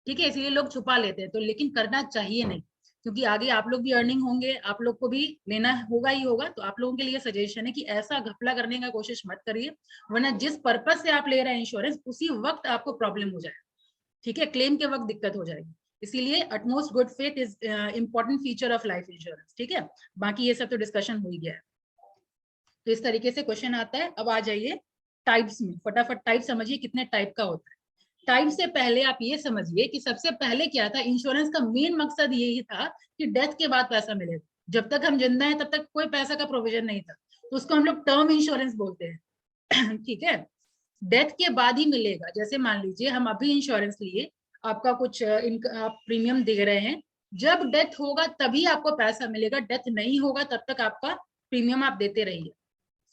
ठीक है, इसलिए लोग छुपा लेते हैं, तो लेकिन करना चाहिए नहीं, क्योंकि आगे आप लोग भी अर्निंग होंगे, आप लोग को भी लेना होगा ही होगा। तो आप लोगों के लिए सजेशन है कि ऐसा घपला करने का कोशिश मत करिए, वरना जिस पर्पज से आप ले रहे हैं इंश्योरेंस उसी वक्त आपको प्रॉब्लम हो जाएगा। ठीक है, क्लेम के वक्त दिक्कत हो जाएगी, इसीलिए utmost good faith is important feature of life insurance. ठीक है, बाकी ये सब तो डिस्कशन हो ही गया है। तो इस तरीके से क्वेश्चन आता है। अब आ जाइए टाइप्स में, फटाफट टाइप समझिए कितने टाइप का होता है। टाइप से पहले आप ये समझिए कि सबसे पहले क्या था, इंश्योरेंस का मेन मकसद यही था कि डेथ के बाद पैसा मिलेगा। जब तक हम जिंदा हैं तब तक कोई पैसा का प्रोविजन नहीं था, तो उसको हम लोग टर्म इंश्योरेंस बोलते हैं। ठीक है, डेथ के बाद ही मिलेगा। जैसे मान लीजिए हम अभी इंश्योरेंस लिए, आपका कुछ आप प्रीमियम दे रहे हैं, जब डेथ होगा तभी आपको पैसा मिलेगा, डेथ नहीं होगा तब तक आपका प्रीमियम आप देते रहिए।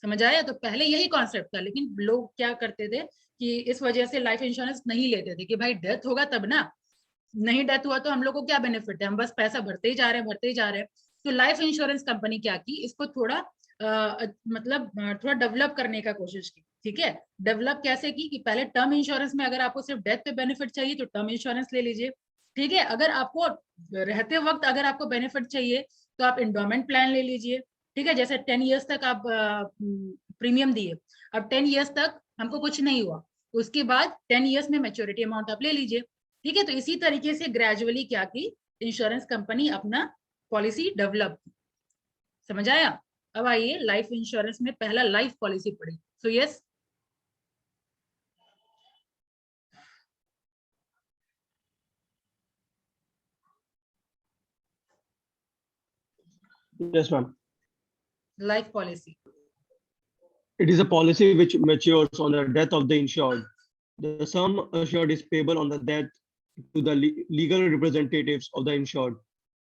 समझ आया? तो पहले यही कॉन्सेप्ट था, लेकिन लोग क्या करते थे कि इस वजह से लाइफ इंश्योरेंस नहीं लेते थे कि भाई डेथ होगा तब ना, नहीं डेथ हुआ तो हम लोग को क्या बेनिफिट है, हम बस पैसा भरते ही जा रहे हैं, भरते ही जा रहे हैं। तो लाइफ इंश्योरेंस कंपनी क्या की, इसको थोड़ा मतलब थोड़ा डेवलप करने का कोशिश की। ठीक है, डेवलप कैसे की कि पहले टर्म इंश्योरेंस में अगर आपको सिर्फ डेथ पे बेनिफिट चाहिए तो टर्म इंश्योरेंस ले लीजिए। ठीक है, अगर आपको रहते वक्त अगर आपको बेनिफिट चाहिए तो आप इंडोमेंट प्लान ले लीजिए। ठीक है, जैसे 10 इयर्स तक आप प्रीमियम दिए, अब 10 इयर्स तक हमको कुछ नहीं हुआ, उसके बाद 10 इयर्स में मैच्योरिटी अमाउंट आप ले लीजिए। ठीक है, तो इसी तरीके से ग्रेजुअली क्या की इंश्योरेंस कंपनी अपना पॉलिसी डेवलप। समझ आया? अब आइए लाइफ इंश्योरेंस में पहला लाइफ पॉलिसी पढ़ी। So yes, Yes, ma'am. Life policy It is a policy which matures on the death of the insured. The sum assured is payable on the death to the legal representatives of the insured.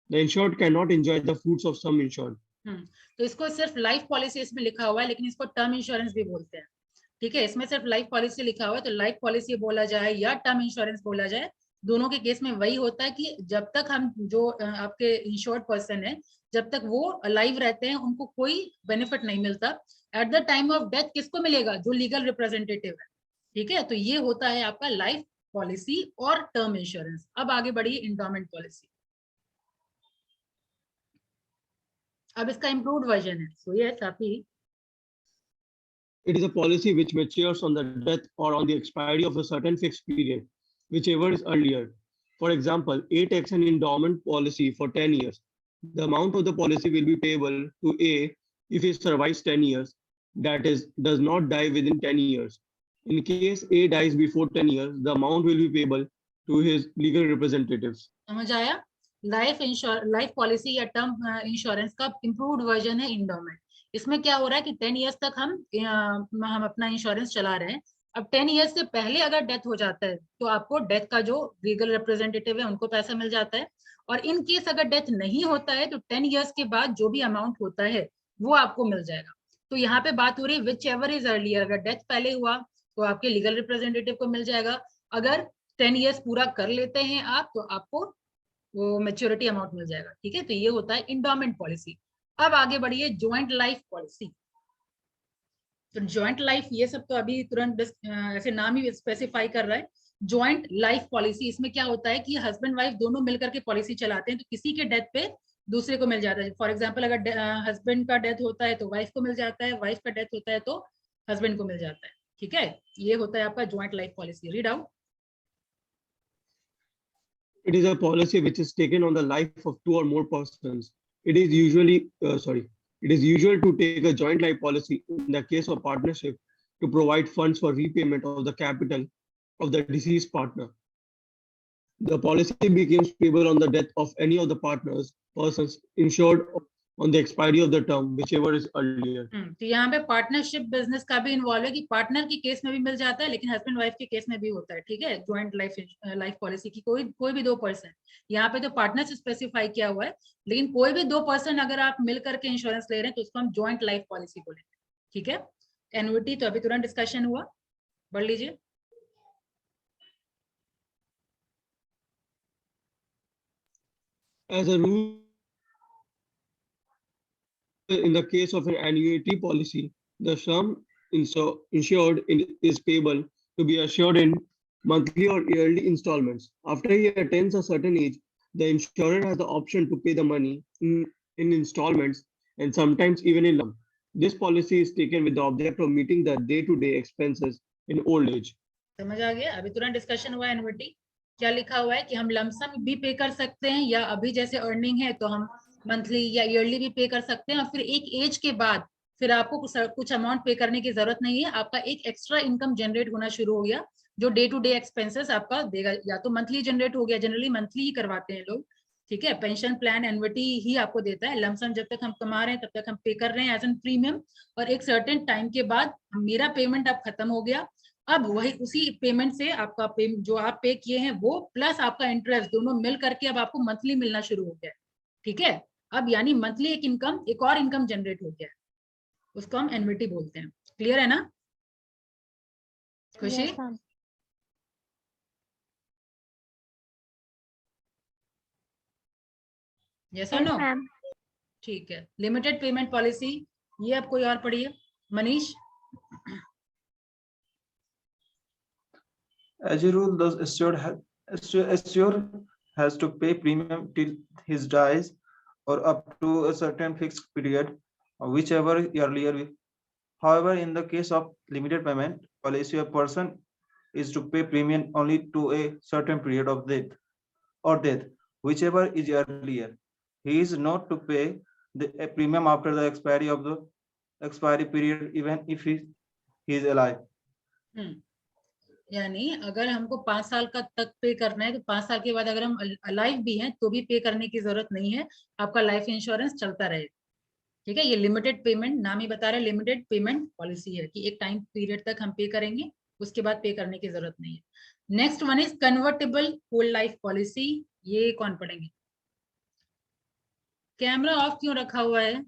The insured cannot enjoy the fruits of sum insured. तो इसको सिर्फ life policy इसमें लिखा हुआ है, लेकिन इसको term insurance भी बोलते हैं। ठीक है, इसमें सिर्फ लाइफ पॉलिसी लिखा हुआ है, तो लाइफ पॉलिसी बोला जाए या टर्म इंश्योरेंस बोला जाए, दोनों के केस में वही होता है कि जब तक हम जो आपके इंश्योर्ड पर्सन है, जब तक वो अलाइव रहते हैं उनको कोई बेनिफिट नहीं मिलता। At the time of death किसको मिलेगा? जो लीगल रिप्रेजेंटेटिव है। ठीक है, तो ये होता है आपका लाइफ पॉलिसी और टर्म इंश्योरेंस। अब आगे बढ़िए इंडोमेंट पॉलिसी। अब इसका इम्प्रूव्ड वर्जन है। सो यस आपी, It is a policy which matures on the death or on the expiry of a certain fixed period, whichever is earlier. For example, A takes an endowment policy for 10 years. The amount of the policy will be payable to A if he survives 10 years, that is, does not die within 10 years. In case A dies before 10 years, the amount will be payable to his legal representatives. समझ आया? Life policy या term insurance का improved version है endowment. इसमें क्या हो रहा है कि 10 इयर्स तक हम अपना इंश्योरेंस चला रहे हैं। अब 10 इयर्स से पहले अगर डेथ हो जाता है तो आपको डेथ का जो लीगल रिप्रेजेंटेटिव है उनको पैसा मिल जाता है, और इन केस अगर डेथ नहीं होता है तो 10 इयर्स के बाद जो भी अमाउंट होता है वो आपको मिल जाएगा। तो यहाँ पे बात हो रही है विच एवर इज अर्लियर, अगर डेथ पहले हुआ तो आपके लीगल रिप्रेजेंटेटिव को मिल जाएगा, अगर 10 इयर्स पूरा कर लेते हैं आप तो आपको वो मैच्योरिटी अमाउंट मिल जाएगा। ठीक है, तो ये होता है इंडोमेंट पॉलिसी। अब आगे बढ़िए ज्वाइंट लाइफ पॉलिसी। तो ज्वाइंट लाइफ ये सब तो अभी तुरंत ऐसे नाम ही स्पेसिफाई कर रहा है। ज्वाइंट लाइफ पॉलिसी, इसमें क्या होता है कि हस्बैंड वाइफ दोनों मिलकर के पॉलिसी चलाते हैं, तो किसी के डेथ पे दूसरे को मिल जाता है। फॉर एग्जाम्पल अगर हस्बैंड का डेथ होता है तो वाइफ को मिल जाता है, वाइफ का डेथ होता है तो हस्बैंड को मिल जाता है। ठीक है, ये होता है आपका joint life policy. Read out. It is a policy which is taken on the life of two or more persons. It is usual to take a joint life policy in the case of partnership to provide funds for repayment of the capital of the deceased partner. The policy becomes payable on the death of any of the persons insured on the expiry of the term, whichever is earlier. तो यहाँ पे partnership business का भी involve है कि partner की case में भी मिल जाता है, लेकिन हस्बैंड वाइफ के केस में भी होता है। ठीक है, ज्वाइंट लाइफ पॉलिसी की कोई भी दो पर्सन, यहाँ पे तो पार्टनर से स्पेसिफाई किया हुआ है, लेकिन कोई भी दो पर्सन अगर आप मिल करके इंश्योरेंस ले रहे हैं तो उसको हम ज्वाइंट लाइफ पॉलिसी बोलेंगे। ठीक है, एन्युटी तो अभी तुरंत डिस्कशन हुआ, बढ़ लीजिए। As a rule, in the case of an annuity policy, the sum insured is payable to be assured in monthly or yearly installments. After he attains a certain age, the insurer has the option to pay the money in installments and sometimes even in lump. This policy is taken with the object of meeting the day-to-day expenses in old age. समझ आ गया? अभी तुरंत discussion हुआ annuity. क्या लिखा हुआ है कि हम लमसम भी पे कर सकते हैं, या अभी जैसे अर्निंग है तो हम मंथली या ईयरली भी पे कर सकते हैं, और फिर एक एज के बाद फिर आपको कुछ अमाउंट पे करने की जरूरत नहीं है, आपका एक एक्स्ट्रा इनकम जनरेट होना शुरू हो गया जो डे टू डे एक्सपेंसेस आपका देगा। या तो मंथली जनरेट हो गया, जनरली मंथली ही करवाते हैं लोग। ठीक है, पेंशन प्लान एन्युटी ही आपको देता है। लमसम जब तक हम कमा रहे हैं तब तक हम पे कर रहे हैं एज एन प्रीमियम, और एक सर्टेन टाइम के बाद मेरा पेमेंट अब खत्म हो गया अब वही उसी पेमेंट से आपका जो आप पे किए हैं वो प्लस आपका इंटरेस्ट दोनों मिल करके अब आपको मंथली मिलना शुरू हो गया है, ठीक है। अब यानी मंथली एक और इनकम जनरेट हो गया है, उसको हम एन्युटी बोलते हैं। क्लियर है ना खुशी? Yes, ma'am. यस और Yes, नो? ma'am. ठीक है। लिमिटेड पेमेंट पॉलिसी, ये अब कोई और पढ़िए। Manish? As a rule, the assured has to pay premium till his dies or up to a certain fixed period, whichever earlier. However, in the case of limited payment policy, a person is to pay premium only to a certain period of death, whichever is earlier. He is not to pay a premium after the expiry period, even if he is alive. यानी अगर हमको 5 साल का तक पे करना है तो 5 साल के बाद अगर हम अलाइव भी हैं तो भी पे करने की जरूरत नहीं है, आपका लाइफ इंश्योरेंस चलता रहेगा, ठीक है। ये लिमिटेड पेमेंट, नाम ही बता रहे लिमिटेड पेमेंट पॉलिसी है कि एक टाइम पीरियड तक हम पे करेंगे, उसके बाद पे करने की जरूरत नहीं है। Next one is convertible whole life policy. ये कौन पढ़ेंगे? कैमरा ऑफ क्यों रखा हुआ है?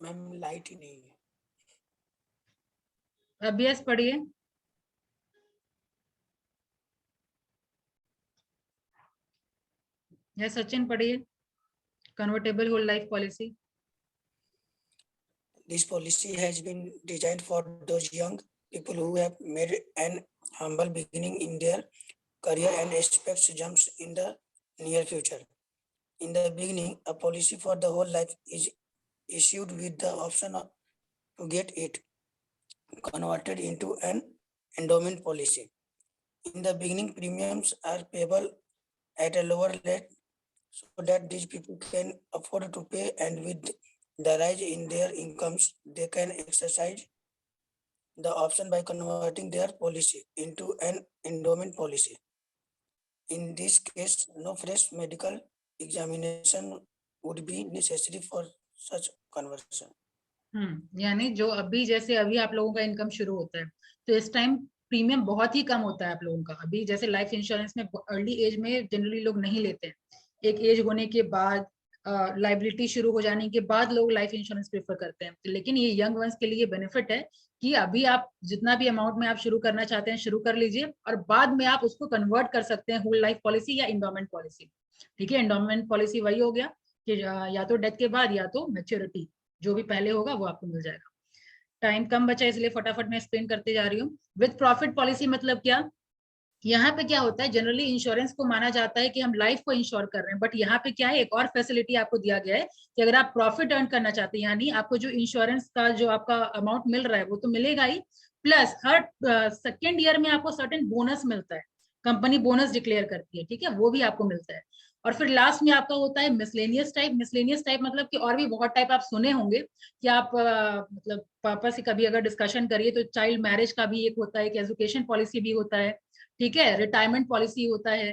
मैम लाइट ही नहीं है। अभ्यास पढ़िए। या सचिन पढ़िए, convertible whole life policy. This policy has been designed for those young people who have made an humble beginning in their career and expects jumps in the near future. In the beginning, a policy for the whole life is issued with the option to get it converted into an endowment policy. In the beginning, premiums are payable at a lower rate so that these people can afford to pay, and with the rise in their incomes, they can exercise the option by converting their policy into an endowment policy. In this case, no fresh medical examination would be necessary for such conversion. यानी जो अभी जैसे अभी आप लोगों का income शुरू होता है तो इस टाइम प्रीमियम बहुत ही कम होता है आप लोगों का। अभी जैसे लाइफ इंश्योरेंस में अर्ली एज में जनरली लोग नहीं लेते हैं, एक एज होने के बाद लाइबिलिटी शुरू हो जाने के बाद लोग लाइफ इंश्योरेंस प्रेफर करते हैं। लेकिन ये यंग वंस के लिए बेनिफिट है कि अभी आप जितना भी अमाउंट में आप शुरू करना चाहते हैं शुरू कर लीजिए और बाद में आप उसको कन्वर्ट कर सकते हैं होल लाइफ पॉलिसी या एंडोमेंट पॉलिसी, ठीक है। एंडोमेंट पॉलिसी वही हो गया कि या तो डेथ के बाद या तो मैच्योरिटी, जो भी पहले होगा वो आपको मिल जाएगा। टाइम कम बचा इसलिए फटाफट मैं एक्सप्लेन करते जा रही हूँ। विद प्रॉफिट पॉलिसी मतलब क्या? यहाँ पे क्या होता है, जनरली इंश्योरेंस को माना जाता है कि हम लाइफ को इंश्योर कर रहे हैं, बट यहाँ पे क्या है, एक और फैसिलिटी आपको दिया गया है कि अगर आप प्रॉफिट अर्न करना चाहते हैं, यानी आपको जो इंश्योरेंस का जो आपका अमाउंट मिल रहा है वो तो मिलेगा ही, प्लस हर सेकेंड ईयर में आपको सर्टेन बोनस मिलता है, कंपनी बोनस डिक्लेयर करती है, ठीक है, वो भी आपको मिलता है। और फिर लास्ट में आपका होता है मिसलेनियस टाइप। मिसलेनियस टाइप मतलब कि और भी बहुत टाइप आप सुने होंगे कि आप मतलब पापा से कभी अगर डिस्कशन करिए तो चाइल्ड मैरिज का भी एक होता है, एक एजुकेशन पॉलिसी भी होता है, ठीक है, रिटायरमेंट पॉलिसी होता है,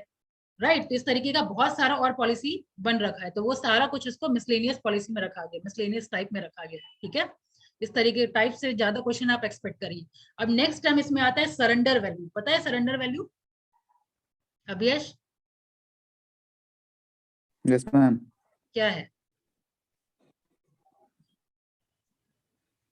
राइट। तो इस तरीके का बहुत सारा और पॉलिसी बन रखा है, तो वो सारा कुछ इसको मिसलेनियस पॉलिसी में रखा गया, मिसलेनियस टाइप में रखा गया, ठीक है। इस तरीके टाइप से ज्यादा क्वेश्चन आप एक्सपेक्ट करिए। अब नेक्स्ट टाइम इसमें आता है सरेंडर वैल्यू। पता है surrender value Abhiyash? Yes ma'am. क्या है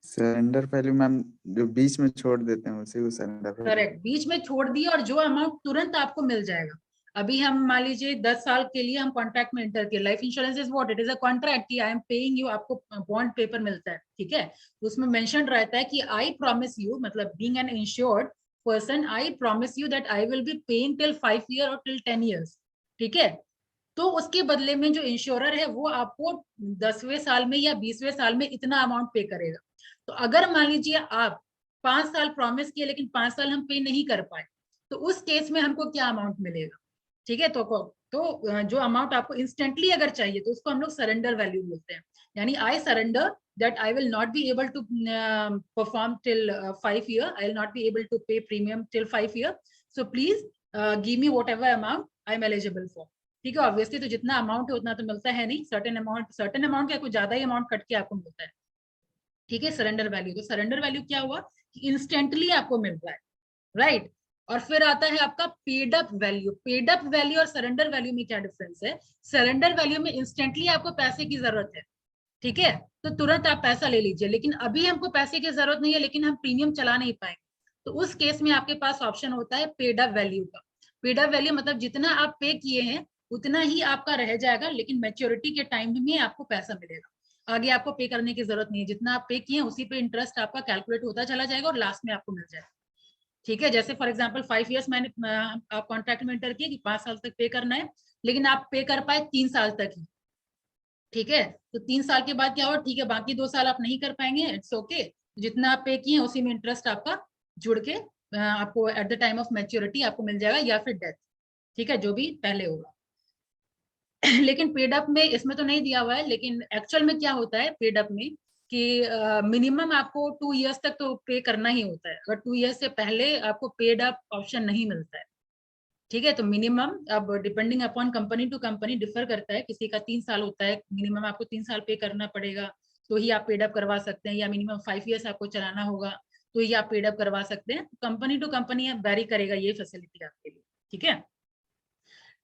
सरेंडर वैल्यू? मैम जो बीच में छोड़ देते हैं उसी को सरेंडर वैल्यू। करेक्ट, बीच में छोड़ दिया और जो अमाउंट तुरंत आपको मिल जाएगा। अभी हम मान लीजिए 10 साल के लिए हम कॉन्ट्रैक्ट में एंटर किया, life insurance is what, it is a contract कि आई एम पेइंग यू, आपको बॉन्ड पेपर मिलता है, ठीक है। तो उसमें मेंशन रहता है कि आई प्रॉमिस यू, मतलब being an insured person, I promise you that I will be paying till 5 year और टिल 10 ईयर्स, ठीक है। तो उसके बदले में जो इंश्योरर है वो आपको 10वें साल में या 20वें साल में इतना अमाउंट पे करेगा। तो अगर मान लीजिए आप 5 साल प्रॉमिस किए लेकिन 5 साल हम पे नहीं कर पाए, तो उस केस में हमको क्या अमाउंट मिलेगा, ठीक है। तो जो अमाउंट आपको इंस्टेंटली अगर चाहिए तो उसको हम लोग सरेंडर वैल्यू बोलते हैं। यानी I surrender that I will not be able to perform till 5 year, I will not be able to pay premium till 5 year, so please give me whatever amount I am eligible for, ठीक है। Obviously तो जितना amount है उतना तो मिलता है नहीं, सर्टेन अमाउंट क्या कुछ ज्यादा ही अमाउंट कट के आपको मिलता है, ठीक है, सरेंडर वैल्यू। तो सरेंडर वैल्यू क्या हुआ कि इंस्टेंटली आपको मिल रहा है, राइट। और फिर आता है आपका paid up value. Paid up value और सरेंडर वैल्यू में क्या डिफरेंस है? सरेंडर वैल्यू में इंस्टेंटली आपको पैसे की जरूरत है, ठीक है, तो तुरंत आप पैसा ले लीजिए। लेकिन अभी हमको पैसे की जरूरत नहीं है, लेकिन हम प्रीमियम चला नहीं पाएंगे, तो उस केस में आपके पास ऑप्शन होता है पेड अप वैल्यू का। पेड अप वैल्यू मतलब जितना आप पे किए हैं उतना ही आपका रह जाएगा, लेकिन मैच्योरिटी के टाइम में आपको पैसा मिलेगा। आगे आपको पे करने की जरूरत नहीं है, जितना आप पे किए उसी पे इंटरेस्ट आपका कैलकुलेट होता चला जाएगा और लास्ट में आपको मिल जाएगा। ठीक है, जैसे फॉर एग्जांपल 5 इयर्स मैंने आप कॉन्ट्रैक्ट में एंटर किया कि 5 साल तक पे करना है, लेकिन आप पे कर पाए 3 साल तक ही, ठीक है, तो 3 साल के बाद क्या हो, ठीक है, बाकी 2 साल आप नहीं कर पाएंगे, इट्स ओके, जितना आप पे किए उसी में इंटरेस्ट आपका जुड़ के आपको at the time of maturity आपको मिल जाएगा, या फिर डेथ, ठीक है, जो भी पहले होगा। लेकिन पेड अप में इसमें तो नहीं दिया हुआ है, लेकिन एक्चुअल में क्या होता है पेड अप में कि मिनिमम आपको 2 इयर्स तक तो पे करना ही होता है। अगर 2 इयर्स से पहले आपको पेड अप ऑप्शन नहीं मिलता है, ठीक है, तो मिनिमम अब depending upon company to company differ करता है। किसी का 3 साल होता है, मिनिमम आपको 3 साल पे करना पड़ेगा तो ही आप पेड अप करवा सकते हैं, या मिनिमम 5 इयर्स आपको चलाना होगा तो ही आप पेड अप करवा सकते हैं। कंपनी टू कंपनी वेरी करेगा ये फैसिलिटी आपके लिए, ठीक है।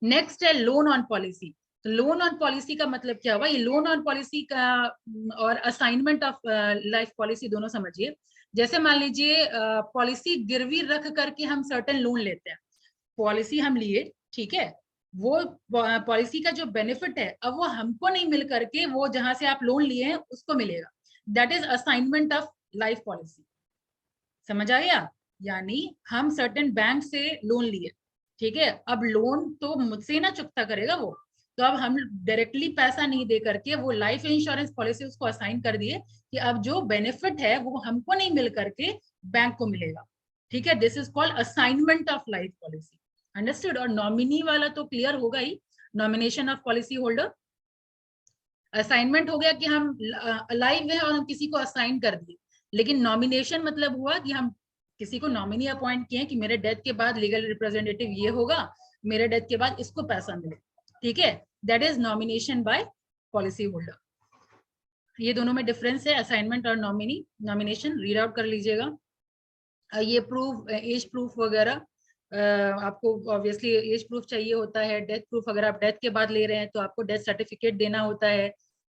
नेक्स्ट है लोन ऑन पॉलिसी। तो लोन ऑन पॉलिसी का मतलब क्या हुआ? ये लोन ऑन पॉलिसी का और असाइनमेंट ऑफ लाइफ पॉलिसी दोनों समझिए। जैसे मान लीजिए पॉलिसी गिरवी रख करके हम सर्टेन लोन लेते हैं, पॉलिसी हम लिए, ठीक है, वो पॉलिसी का जो बेनिफिट है अब वो हमको नहीं मिल करके वो जहां से आप लोन लिए हैं उसको मिलेगा। That is assignment of life policy. समझ आ गया? यानी हम सर्टेन बैंक से लोन लिए, ठीक है, अब लोन तो मुझसे ना चुकता करेगा वो, तो अब हम डायरेक्टली पैसा नहीं दे करके वो लाइफ इंश्योरेंस पॉलिसी उसको असाइन कर दिए कि अब जो बेनिफिट है वो हमको नहीं मिल करके बैंक को मिलेगा, ठीक है। This is called assignment of life policy, understood. और नॉमिनी वाला तो क्लियर होगा ही, nomination of policy holder. Assignment हो गया कि हम लाइव है और हम किसी को असाइन कर दिए, लेकिन नॉमिनेशन मतलब हुआ कि हम किसी को नॉमिनी अपॉइंट किए कि मेरे डेथ के बाद लीगल रिप्रेजेंटेटिव ये होगा, मेरे डेथ के बाद इसको पैसा मिले, ठीक है, that is nomination by policy holder. ये दोनों में डिफरेंस है, असाइनमेंट और नॉमिनी। नॉमिनेशन रीड आउट कर लीजिएगा। ये प्रूफ, एज प्रूफ वगैरह आपको ऑब्वियसली एज प्रूफ चाहिए होता है। डेथ प्रूफ अगर आप डेथ के बाद ले रहे हैं तो आपको डेथ सर्टिफिकेट देना होता है,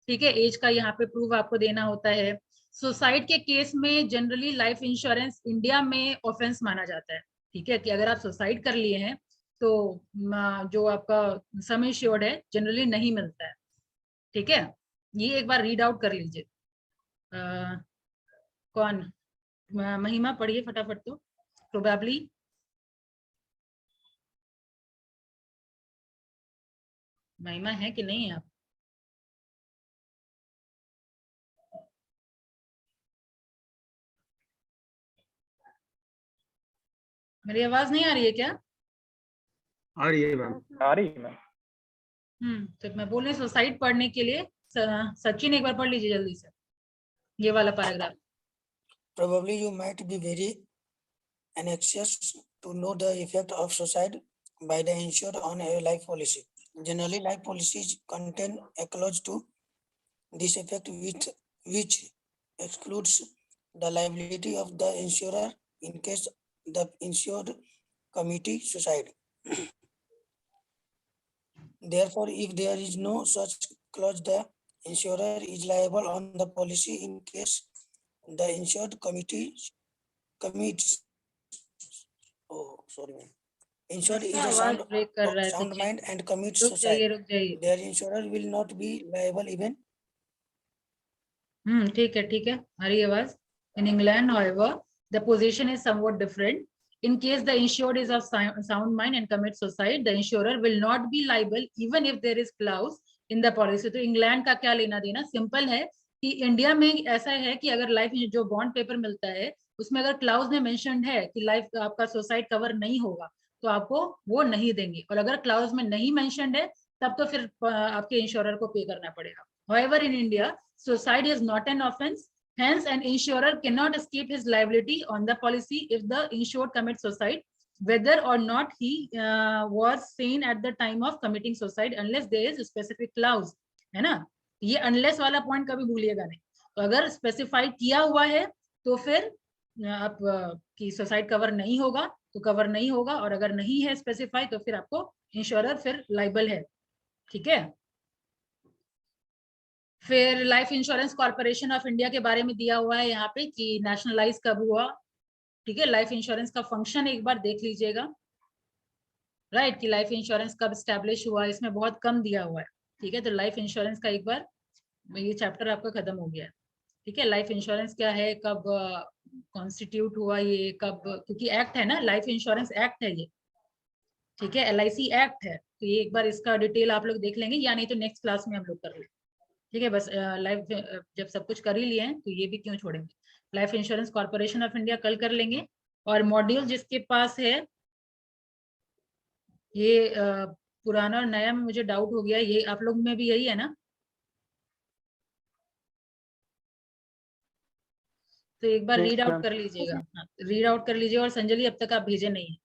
ठीक है, एज का यहाँ पे प्रूफ आपको देना होता है। सुसाइड के केस में जनरली लाइफ इंश्योरेंस इंडिया में ऑफेंस माना जाता है, ठीक है, कि अगर आप सुसाइड कर लिए हैं तो जो आपका सम इंश्योर्ड है जनरली नहीं मिलता है, ठीक है। ये एक बार रीड आउट कर लीजिए। कौन? महिमा पढ़िए फटाफट। तो प्रोबेबली महिमा है कि नहीं है आप? मेरी आवाज नहीं आ रही है क्या? आ रही है मैम। आ रही है मैम। तो मैं बोल रही सुसाइड पढ़ने के लिए सचिन एक बार पढ़ लीजिए जल्दी से ये वाला paragraph. Probably you might be very anxious to know the effect of suicide by the insured on a life policy. Generally, life policies contain a clause to this effect which excludes the liability of the insurer in case the insured commits suicide. Therefore, if there is no such clause, the insurer is liable on the policy in case the insured commits. Oh, sorry, ma'am. Insured is a sound mind and commits suicide. Their insurer will not be liable even. ठीक है, ठीक है, हमारी आवाज। In England, however, the position is somewhat different. In case the insured is of sound mind and commits suicide, the insurer will not be liable even if there is clause in the policy. तो England का क्या लेना देना? Simple है कि India में ऐसा है कि अगर लाइफ जो बॉन्ड पेपर मिलता है उसमें अगर क्लाउज में मेंशन्ड है कि लाइफ आपका सुसाइड कवर नहीं होगा तो आपको वो नहीं देंगे, और अगर क्लाउज में नहीं मेंशन्ड है तब तो फिर आपके इंश्योरर को पे करना पड़ेगा। However, in India, suicide is not an offense. Hence, an insurer cannot escape his liability on the policy if the insured commits suicide, whether or not he was sane at the time of committing suicide, unless there is a specific clause, है ना? ये unless वाला point कभी भूलिएगा नहीं। तो अगर specified किया हुआ है तो फिर आप की सुसाइड कवर नहीं होगा तो कवर नहीं होगा, और अगर नहीं है स्पेसिफाई तो फिर आपको इंश्योरर फिर लाइबल है। ठीक है, फिर life insurance corporation of India के बारे में दिया हुआ है यहाँ पे कि नेशनलाइज कब हुआ। ठीक है, लाइफ इंश्योरेंस का फंक्शन एक बार देख लीजिएगा, राइट, कि लाइफ इंश्योरेंस कब स्टैब्लिश हुआ, इसमें बहुत कम दिया हुआ है। ठीक है, तो लाइफ इंश्योरेंस का एक बार, ये चैप्टर आपका खत्म हो गया है। ठीक है, लाइफ इंश्योरेंस क्या है, कब कॉन्स्टिट्यूट हुआ, ये कब, क्योंकि एक्ट है ना, लाइफ इंश्योरेंस एक्ट है ये। ठीक है, LIC एक्ट है, तो ये एक बार इसका डिटेल आप लोग देख लेंगे, या नहीं तो नेक्स्ट क्लास में हम लोग कर लेंगे। ठीक है, बस लाइफ जब सब कुछ कर ही लिए हैं तो ये भी क्यों छोड़ेंगे। Life insurance corporation of India कल कर लेंगे। और मॉड्यूल जिसके पास है, ये पुराना और नया में मुझे डाउट हो गया, ये आप लोग में भी यही है ना, तो एक बार रीड आउट कर लीजिएगा। रीड आउट कर लीजिए, और संजलि अब तक आप भेजे नहीं है।